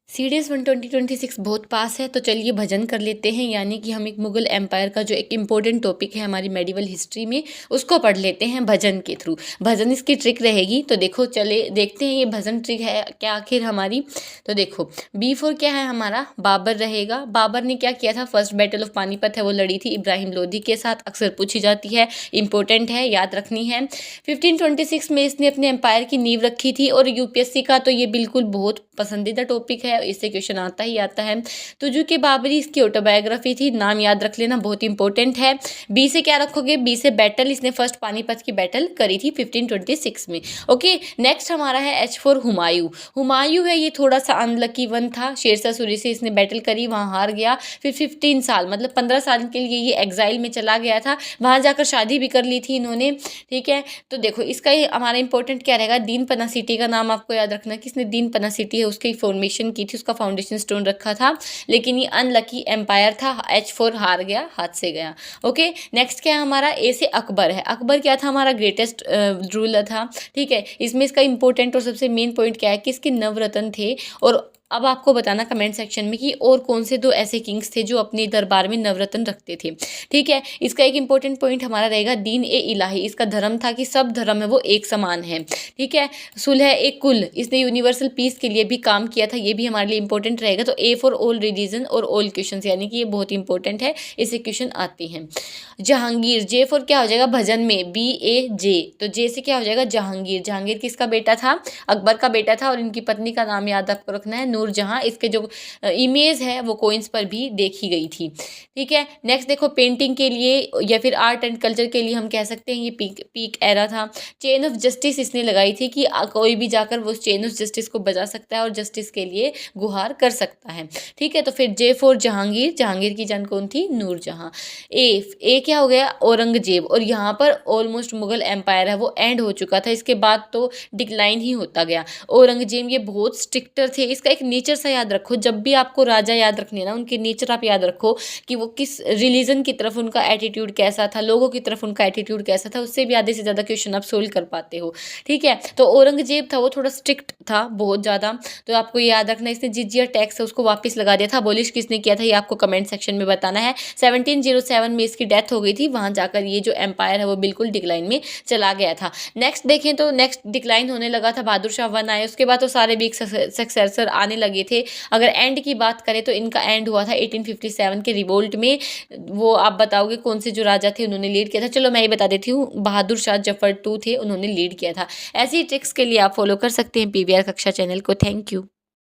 CDS 2026 बहुत पास है, तो चलिए भजन कर लेते हैं। यानी कि हम एक मुगल एम्पायर का जो एक इम्पोर्टेंट टॉपिक है हमारी मेडिवल हिस्ट्री में, उसको पढ़ लेते हैं भजन के थ्रू। भजन इसकी ट्रिक रहेगी, तो देखो चले देखते हैं ये भजन ट्रिक है क्या आखिर हमारी। तो देखो B4 क्या है हमारा, बाबर रहेगा। बाबर ने क्या किया था, फर्स्ट बैटल ऑफ पानीपत है वो लड़ी थी इब्राहिम लोधी के साथ, अक्सर पूछी जाती है, इंपॉर्टेंट है, याद रखनी है। 1526 में इसने अपने एम्पायर की नींव रखी थी, और यूपीएससी का तो ये बिल्कुल बहुत पसंदीदा टॉपिक है, इससे क्वेश्चन आता ही आता है। तुजू के बाबरी इसकी ऑटोबायोग्राफी थी, नाम याद रख लेना, बहुत इंपॉर्टेंट है। बी से क्या रखोगे, बी से बैटल, इसने फर्स्ट पानीपत की बैटल करी थी 1526 में। ओके, नेक्स्ट हमारा है H4 हुमायूं। हुमायूं है ये थोड़ा सा अनलकी वन था, शेरशाह सूरी से इसने बैटल करी, वहाँ हार गया। फिर 15 साल मतलब 15 साल के लिए ये एग्जाइल में चला गया था, वहाँ जाकर शादी भी कर ली थी इन्होंने। ठीक है, तो देखो इसका ही हमारा इंपॉर्टेंट क्या रहेगा, दीन पना सिटी का नाम आपको याद रखना, किसने दीन पना सिटी है उसकी फॉर्मेशन की थी, उसका फाउंडेशन स्टोन रखा था। लेकिन ये अनलकी एम्पायर था, H4 हार गया, हाथ से गया। ओके, नेक्स्ट क्या है हमारा, ए से अकबर है। अकबर क्या था, हमारा ग्रेटेस्ट रूलर था। ठीक है, इसमें इसका इंपॉर्टेंट और सबसे मेन पॉइंट क्या है कि इसके नवरत्न थे। और अब आपको बताना कमेंट सेक्शन में कि और कौन से दो ऐसे किंग्स थे जो अपने दरबार में नवरत्न रखते थे। ठीक है, इसका एक इंपॉर्टेंट पॉइंट हमारा रहेगा दीन ए इलाही। इसका धर्म था कि सब धर्म है वो एक समान है। ठीक है, सुलह ए कुल, इसने यूनिवर्सल पीस के लिए भी काम किया था, ये भी हमारे लिए इंपॉर्टेंट रहेगा। तो ए फॉर ऑल रिलीजन और ऑल क्वेश्चन, यानी कि ये बहुत इंपॉर्टेंट है, इससे क्वेश्चन आते हैं। जहांगीर, जे फॉर क्या हो जाएगा भजन में, BAJ, तो जे से क्या हो जाएगा जहांगीर। जहांगीर किसका बेटा था, अकबर का बेटा था, और इनकी पत्नी का नाम याद आपको रखना है नूरजहां। इसके जो इमेज है वो कोइंस पर भी देखी गई थी। ठीक है, नेक्स्ट देखो पेंटिंग के लिए या फिर आर्ट एंड कल्चर के लिए हम कह सकते हैं ये पीक एरा था। चेन ऑफ जस्टिस इसने लगाई थी कि कोई भी जाकर वो चेन ऑफ जस्टिस को बजा सकता है और जस्टिस के लिए गुहार कर सकता है। ठीक है, तो फिर जे फॉर जहांगीर, जहांगीर की जान कौन थी, नूरजहां। ए क्या हो गया, औरंगजेब। और यहाँ पर ऑलमोस्ट मुगल एम्पायर है वो एंड हो चुका था, इसके बाद तो डिक्लाइन ही होता गया। औरंगजेब ये बहुत स्ट्रिक्टर थे, इसका एक नेचर सा याद रखो, जब भी आपको राजा याद रखने ना उनके नेचर आप याद रखो कि वो किस रिलीजन की तरफ उनका एटीट्यूड कैसा था, लोगों की तरफ उनका एटीट्यूड कैसा था, उससे भी आधे से ज़्यादा क्वेश्चन आप सोल्व कर पाते हो। ठीक है, तो औरंगजेब था वो थोड़ा स्ट्रिक्ट था बहुत ज़्यादा, तो आपको ये याद रखना। इसने जिजिया टैक्स है उसको वापस लगा दिया था। अबॉलिश किसने किया था ये आपको कमेंट सेक्शन में बताना है। 1707 में इसकी डेथ हो गई थी, वहाँ जाकर ये जो एम्पायर है वो बिल्कुल डिक्लाइन में चला गया था। नेक्स्ट देखें तो नेक्स्ट डिक्लाइन होने लगा था, बहादुर शाह 1 आए, उसके बाद तो सारे बिग सक्सेसर आने लगे थे। अगर एंड की बात करें तो इनका एंड हुआ था 1857 के रिवोल्ट में। वो आप बताओगे कौन से जो राजा थे उन्होंने लीड किया था, चलो मैं ही बता देती हूँ, बहादुर शाह जफर 2 थे, उन्होंने लीड किया था। ऐसी ट्रिक्स के लिए आप फॉलो कर सकते हैं PVR कक्षा चैनल को। Thank you.